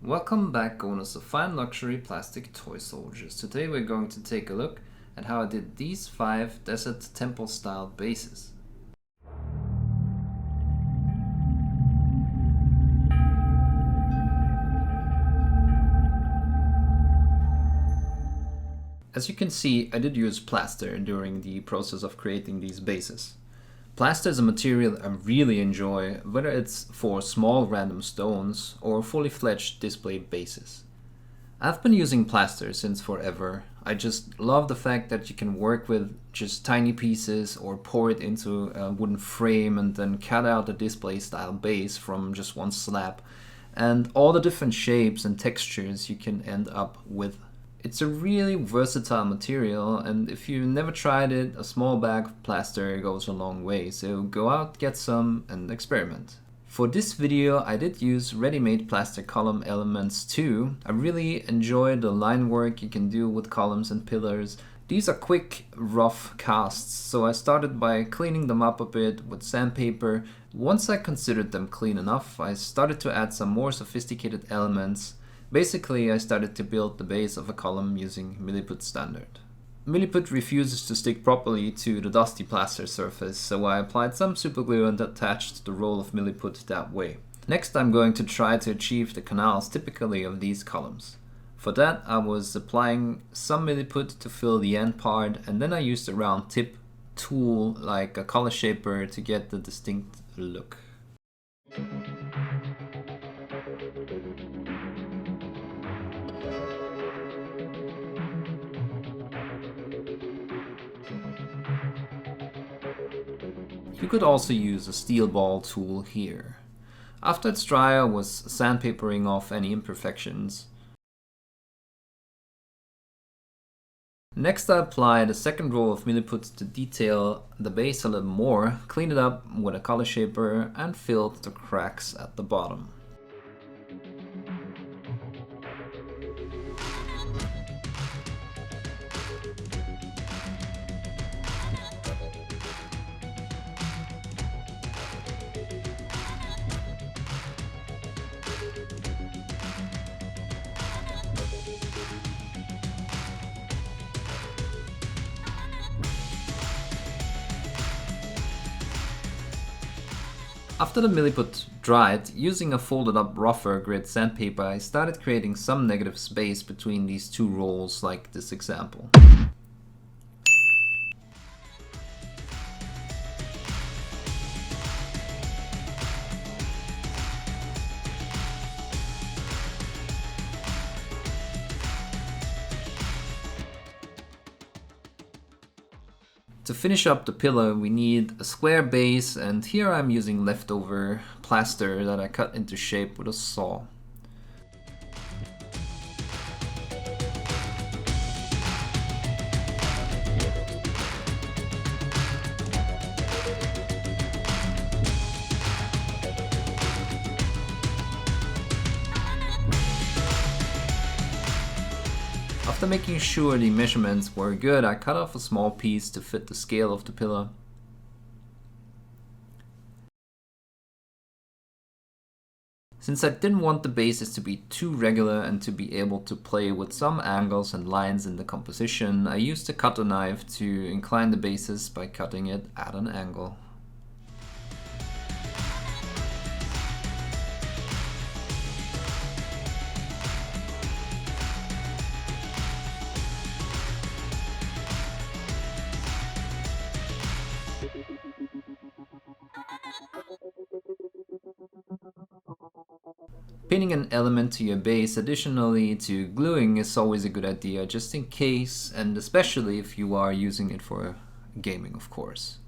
Welcome back, owners of fine luxury plastic toy soldiers. Today we're going to take a look at how I did these 5 desert temple style bases. As you can see, I did use plaster during the process of creating these bases. Plaster is a material I really enjoy, whether it's for small random stones or fully fledged display bases. I've been using plaster since forever. I just love the fact that you can work with just tiny pieces or pour it into a wooden frame and then cut out a display style base from just one slab, and all the different shapes and textures you can end up with. It's a really versatile material, and if you never tried it, a small bag of plaster goes a long way, so go out, get some, and experiment. For this video I did use ready-made plaster column elements too. I really enjoy the line work you can do with columns and pillars. These are quick, rough casts, so I started by cleaning them up a bit with sandpaper. Once I considered them clean enough, I started to add some more sophisticated elements. Basically, I started to build the base of a column using Miliput standard. Miliput refuses to stick properly to the dusty plaster surface, so I applied some superglue and attached the roll of Miliput that way. Next, I'm going to try to achieve the canals typically of these columns. For that, I was applying some Miliput to fill the end part, and then I used a round tip tool like a color shaper to get the distinct look. You could also use a steel ball tool here. After it's dry, I was sandpapering off any imperfections. Next, I applied a second roll of Miliput to detail the base a little more, cleaned it up with a color shaper, and filled the cracks at the bottom. After the Miliput dried, using a folded up rougher grit sandpaper, I started creating some negative space between these two rolls, like this example. To finish up the pillar, we need a square base, and here I'm using leftover plaster that I cut into shape with a saw. After making sure the measurements were good, I cut off a small piece to fit the scale of the pillar. Since I didn't want the bases to be too regular and to be able to play with some angles and lines in the composition, I used a cutter knife to incline the bases by cutting it at an angle. Pinning an element to your base additionally to gluing is always a good idea, just in case, and especially if you are using it for gaming, of course.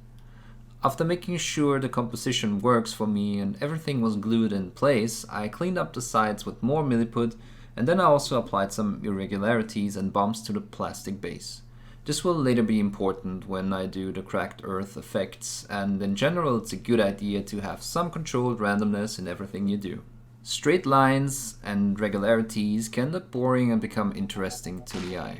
After making sure the composition works for me and everything was glued in place, I cleaned up the sides with more Miliput, and then I also applied some irregularities and bumps to the plastic base. This will later be important when I do the cracked earth effects, and in general it's a good idea to have some controlled randomness in everything you do. Straight lines and regularities can look boring and become interesting to the eye.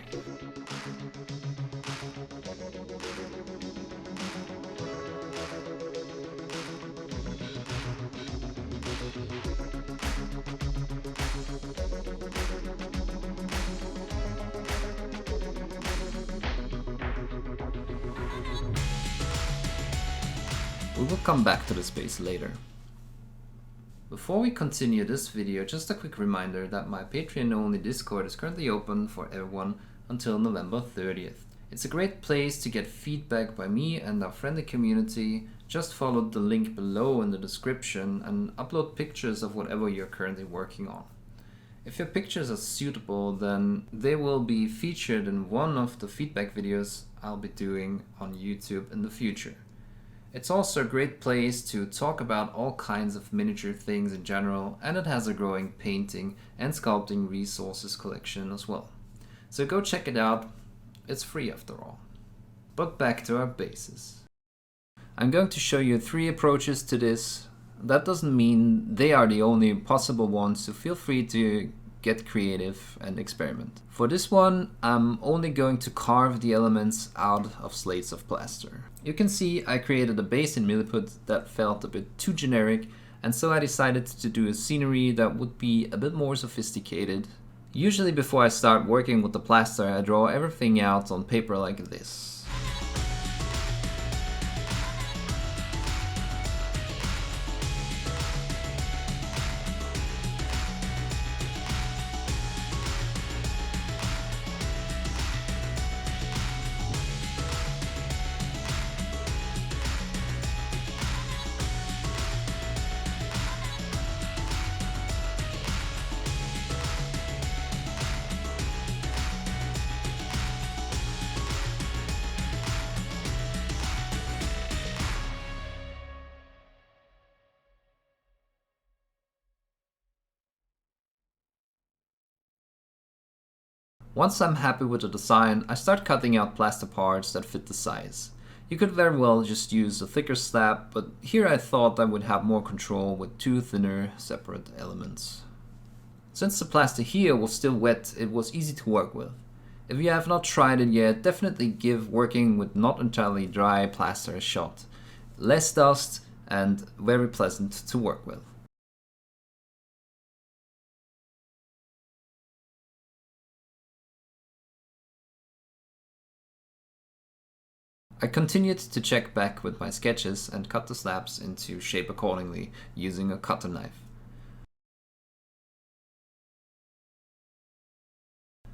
We will come back to this base later. Before we continue this video, just a quick reminder that my Patreon-only Discord is currently open for everyone until November 30th. It's a great place to get feedback by me and our friendly community. Just follow the link below in the description and upload pictures of whatever you're currently working on. If your pictures are suitable, then they will be featured in one of the feedback videos I'll be doing on YouTube in the future. It's also a great place to talk about all kinds of miniature things in general, and it has a growing painting and sculpting resources collection as well. So go check it out, it's free after all. But back to our bases. I'm going to show you 3 approaches to this. That doesn't mean they are the only possible ones, so feel free to get creative and experiment. For this one, I'm only going to carve the elements out of slates of plaster. You can see I created a base in Miliput that felt a bit too generic, and so I decided to do a scenery that would be a bit more sophisticated. Usually before I start working with the plaster, I draw everything out on paper like this. Once I'm happy with the design, I start cutting out plaster parts that fit the size. You could very well just use a thicker slab, but here I thought I would have more control with 2 thinner separate elements. Since the plaster here was still wet, it was easy to work with. If you have not tried it yet, definitely give working with not entirely dry plaster a shot. Less dust and very pleasant to work with. I continued to check back with my sketches and cut the slabs into shape accordingly using a cutter knife.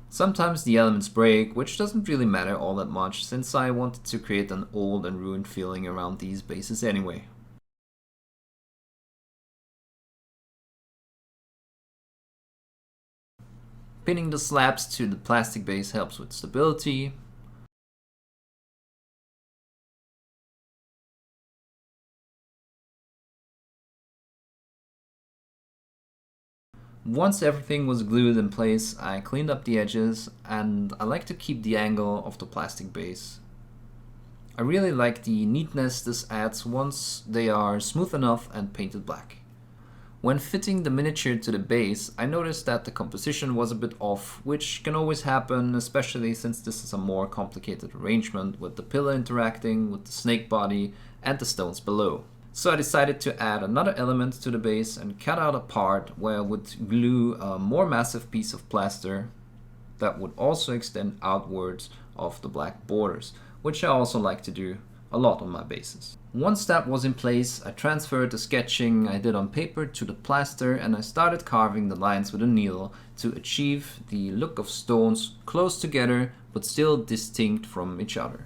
Sometimes the elements break, which doesn't really matter all that much since I wanted to create an old and ruined feeling around these bases anyway. Pinning the slabs to the plastic base helps with stability. Once everything was glued in place, I cleaned up the edges, and I like to keep the angle of the plastic base. I really like the neatness this adds once they are smooth enough and painted black. When fitting the miniature to the base, I noticed that the composition was a bit off, which can always happen, especially since this is a more complicated arrangement with the pillar interacting with the snake body and the stones below. So I decided to add another element to the base and cut out a part where I would glue a more massive piece of plaster that would also extend outwards of the black borders, which I also like to do a lot on my bases. Once that was in place, I transferred the sketching I did on paper to the plaster, and I started carving the lines with a needle to achieve the look of stones close together but still distinct from each other.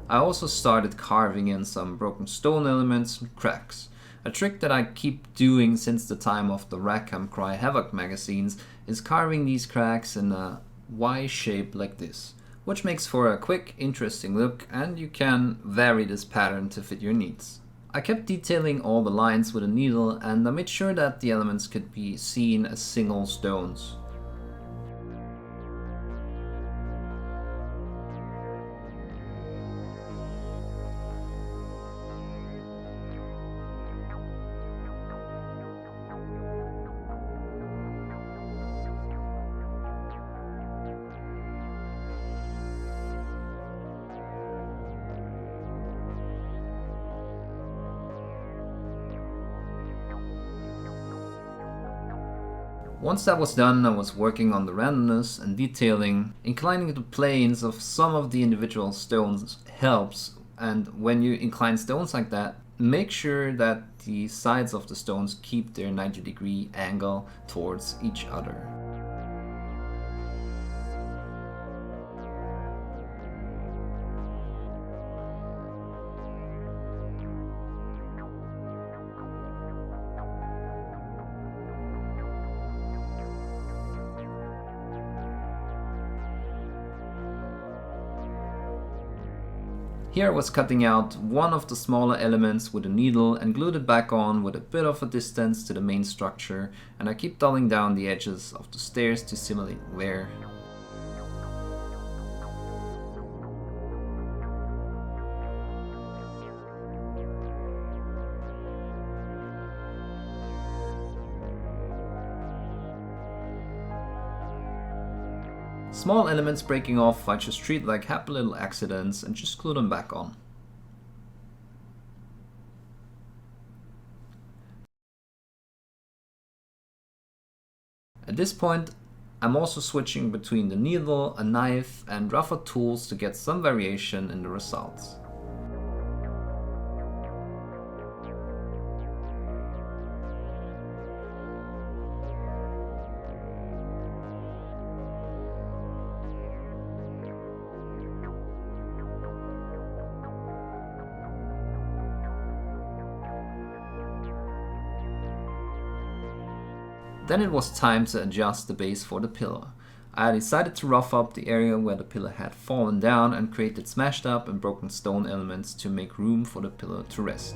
I also started carving in some broken stone elements and cracks. A trick that I keep doing since the time of the Rackham Cry Havoc magazines is carving these cracks in a Y shape like this, which makes for a quick, interesting look, and you can vary this pattern to fit your needs. I kept detailing all the lines with a needle, and I made sure that the elements could be seen as single stones. Once that was done, I was working on the randomness and detailing. Inclining the planes of some of the individual stones helps, and when you incline stones like that, make sure that the sides of the stones keep their 90-degree angle towards each other. Here I was cutting out one of the smaller elements with a needle and glued it back on with a bit of a distance to the main structure, and I keep dulling down the edges of the stairs to simulate wear. Small elements breaking off I just treat like happy little accidents and just glue them back on. At this point, I'm also switching between the needle, a knife and rougher tools to get some variation in the results. Then it was time to adjust the base for the pillar. I decided to rough up the area where the pillar had fallen down and created smashed up and broken stone elements to make room for the pillar to rest.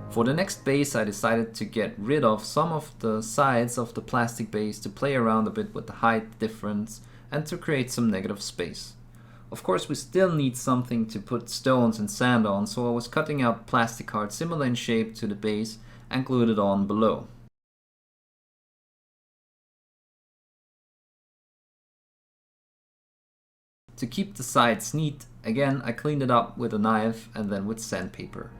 For the next base, I decided to get rid of some of the sides of the plastic base to play around a bit with the height difference and to create some negative space. Of course, we still need something to put stones and sand on, so I was cutting out plastic cards similar in shape to the base and glued it on below. To keep the sides neat, again I cleaned it up with a knife and then with sandpaper.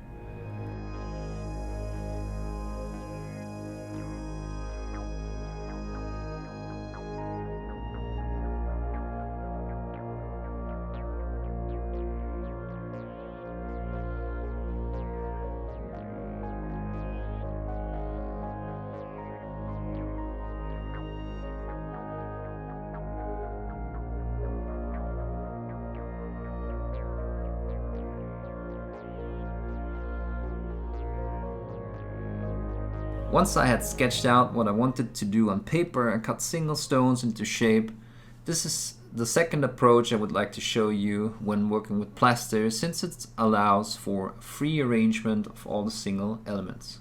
Once I had sketched out what I wanted to do on paper and cut single stones into shape, this is the second approach I would like to show you when working with plaster, since it allows for free arrangement of all the single elements.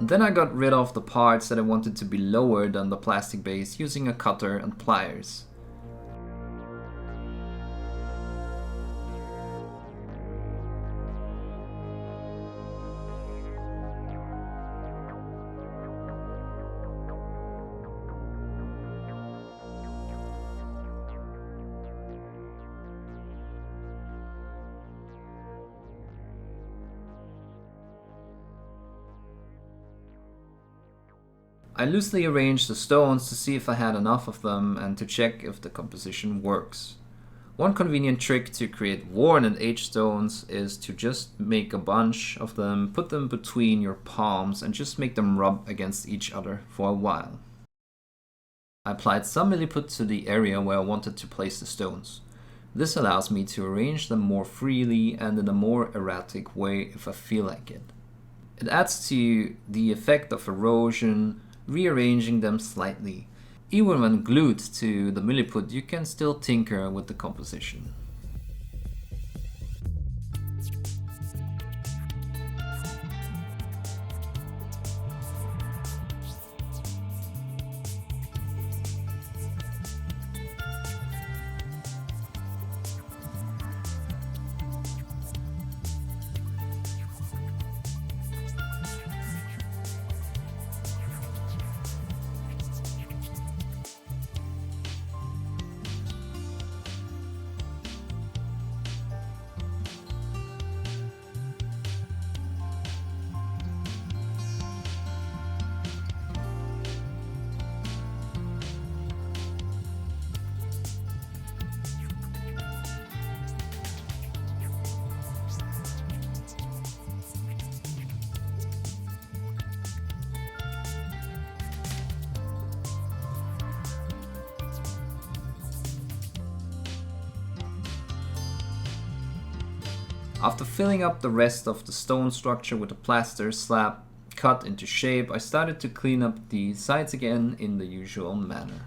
Then I got rid of the parts that I wanted to be lower than the plastic base using a cutter and pliers. I loosely arranged the stones to see if I had enough of them and to check if the composition works. One convenient trick to create worn and aged stones is to just make a bunch of them, put them between your palms, and just make them rub against each other for a while. I applied some Miliput to the area where I wanted to place the stones. This allows me to arrange them more freely and in a more erratic way if I feel like it. It adds to the effect of erosion, rearranging them slightly. Even when glued to the Miliput, you can still tinker with the composition. After filling up the rest of the stone structure with a plaster slab cut into shape, I started to clean up the sides again in the usual manner.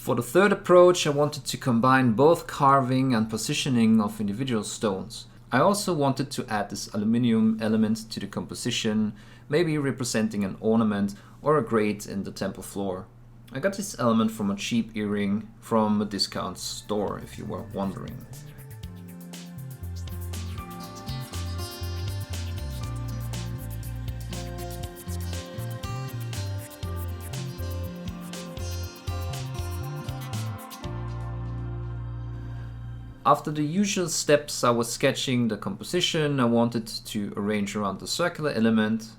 For the third approach, I wanted to combine both carving and positioning of individual stones. I also wanted to add this aluminium element to the composition, maybe representing an ornament or a grate in the temple floor. I got this element from a cheap earring from a discount store, if you were wondering. After the usual steps, I was sketching the composition I wanted to arrange around the circular element.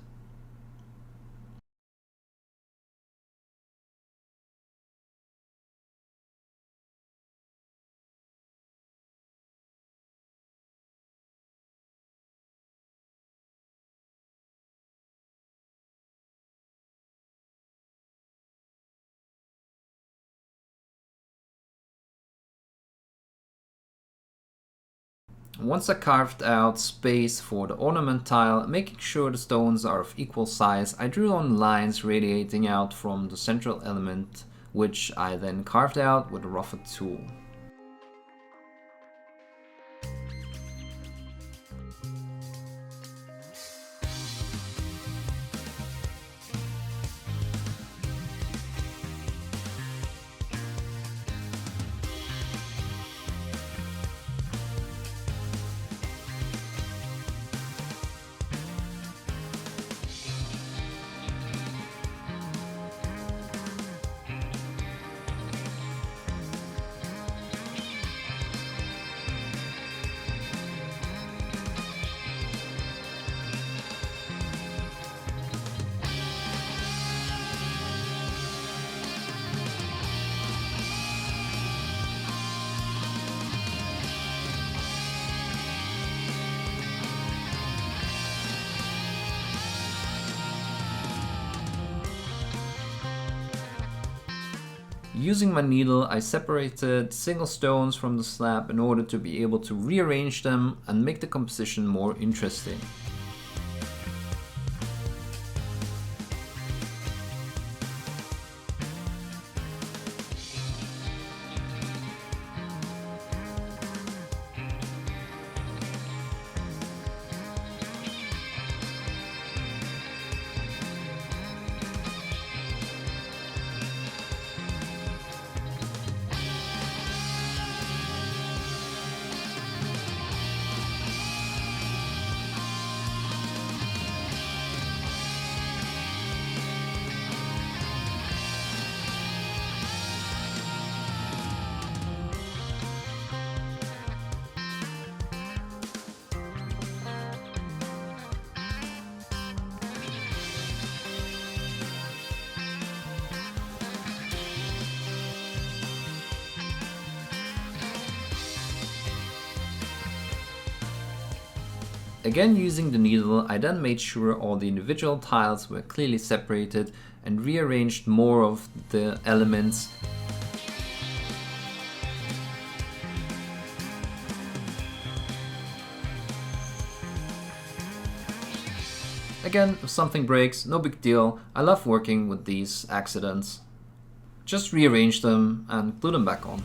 Once I carved out space for the ornament tile, making sure the stones are of equal size, I drew on lines radiating out from the central element, which I then carved out with a rougher tool. Using my needle, I separated single stones from the slab in order to be able to rearrange them and make the composition more interesting. Again, using the needle, I then made sure all the individual tiles were clearly separated and rearranged more of the elements. Again, if something breaks, no big deal. I love working with these accidents. Just rearrange them and glue them back on.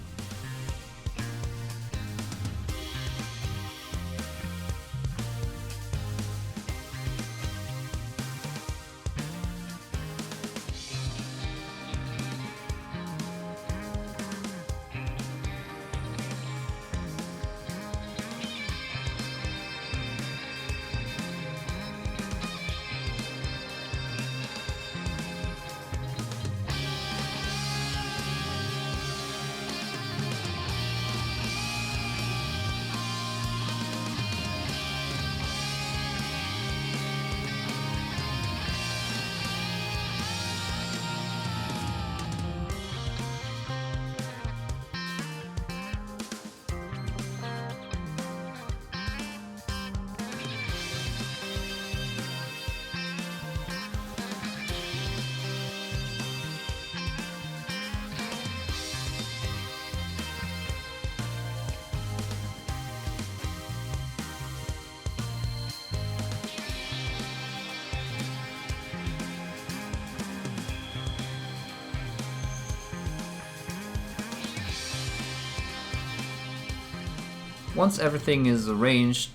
Once everything is arranged,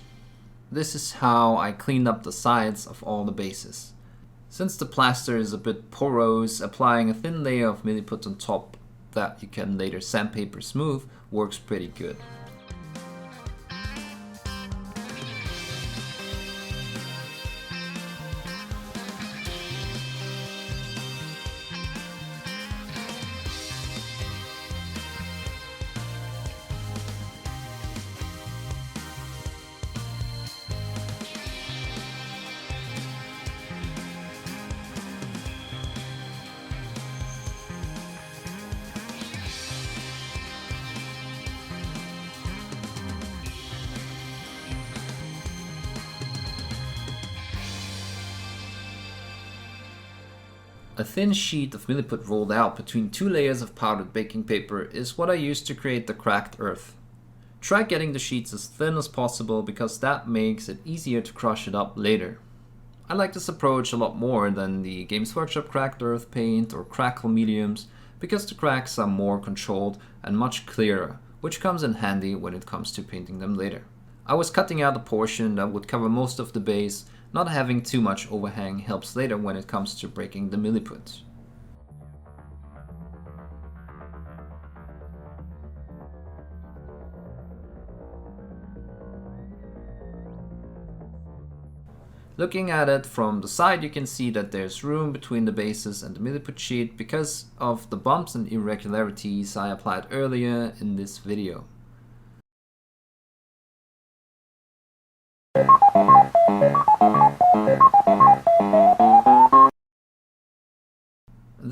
this is how I cleaned up the sides of all the bases. Since the plaster is a bit porous, applying a thin layer of Miliput on top that you can later sandpaper smooth works pretty good. A thin sheet of Miliput rolled out between two layers of powdered baking paper is what I used to create the cracked earth. Try getting the sheets as thin as possible because that makes it easier to crush it up later. I like this approach a lot more than the Games Workshop cracked earth paint or crackle mediums because the cracks are more controlled and much clearer, which comes in handy when it comes to painting them later. I was cutting out a portion that would cover most of the base. Not having too much overhang helps later when it comes to breaking the Miliput. Looking at it from the side, you can see that there's room between the bases and the Miliput sheet because of the bumps and irregularities I applied earlier in this video.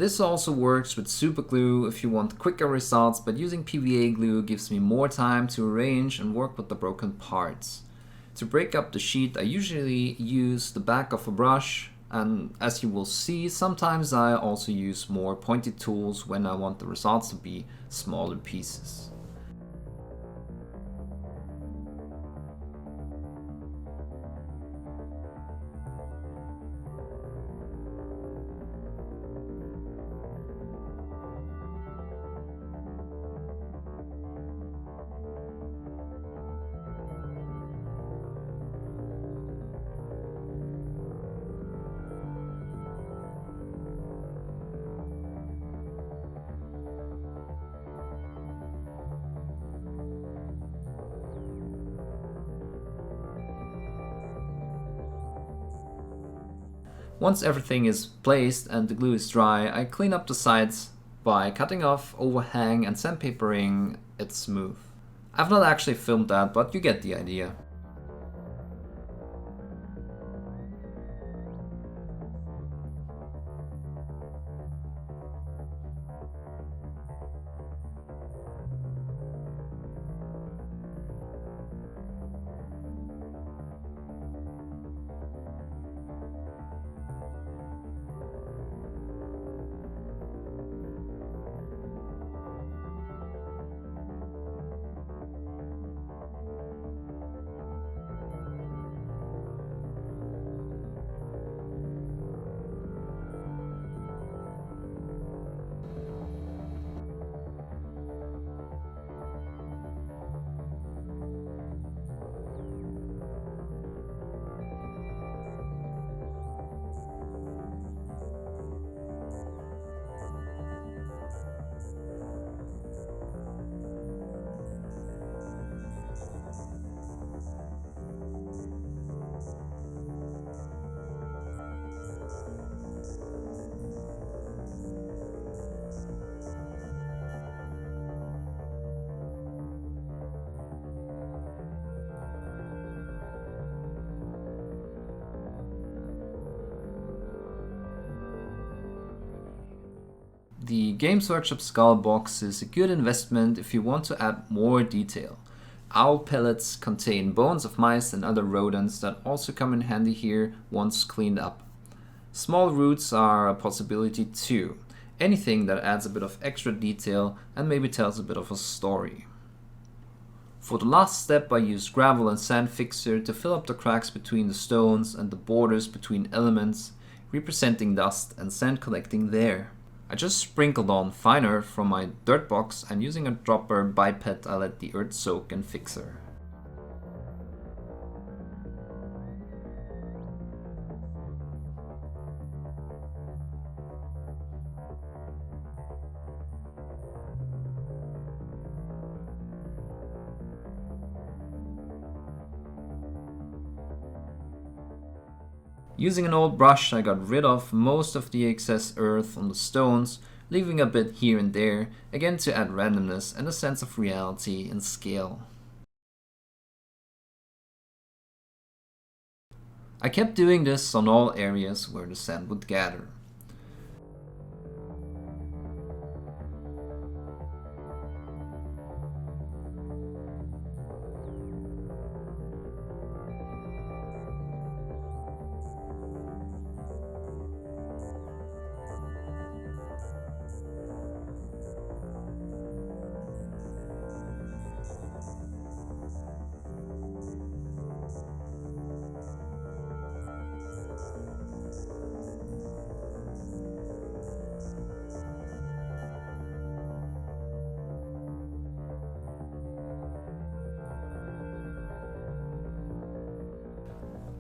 This also works with super glue if you want quicker results, but using PVA glue gives me more time to arrange and work with the broken parts. To break up the sheet, I usually use the back of a brush, and as you will see, sometimes I also use more pointed tools when I want the results to be smaller pieces. Once everything is placed and the glue is dry, I clean up the sides by cutting off overhang and sandpapering it smooth. I've not actually filmed that, but you get the idea. The Games Workshop skull box is a good investment if you want to add more detail. Owl pellets contain bones of mice and other rodents that also come in handy here once cleaned up. Small roots are a possibility too. Anything that adds a bit of extra detail and maybe tells a bit of a story. For the last step I used gravel and sand fixer to fill up the cracks between the stones and the borders between elements, representing dust and sand collecting there. I just sprinkled on fine earth from my dirt box and using a dropper biped I let the earth soak and fixer. Using an old brush I got rid of most of the excess earth on the stones, leaving a bit here and there, again to add randomness and a sense of reality and scale. I kept doing this on all areas where the sand would gather.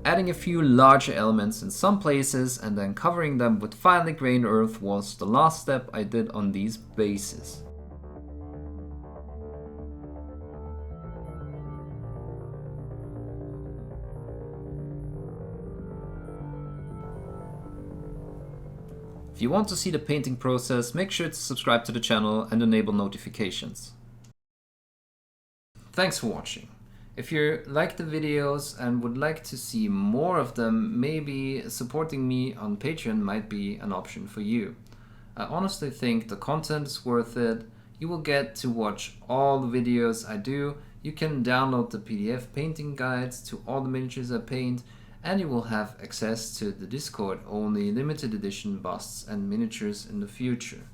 Adding a few larger elements in some places and then covering them with finely grained earth was the last step I did on these bases. If you want to see the painting process, make sure to subscribe to the channel and enable notifications. Thanks for watching. If you like the videos and would like to see more of them, maybe supporting me on Patreon might be an option for you. I honestly think the content is worth it. You will get to watch all the videos I do. You can download the PDF painting guides to all the miniatures I paint, and you will have access to the Discord only limited edition busts and miniatures in the future.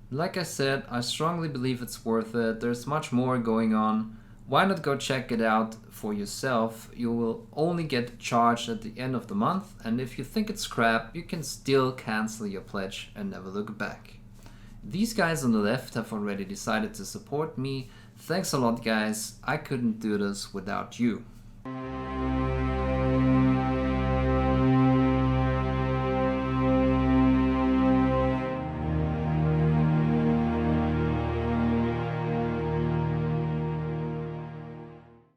Like I said, I strongly believe it's worth it. There's much more going on. Why not go check it out for yourself? You will only get charged at the end of the month, and if you think it's crap, you can still cancel your pledge and never look back. These guys on the left have already decided to support me. Thanks a lot, guys. I couldn't do this without you.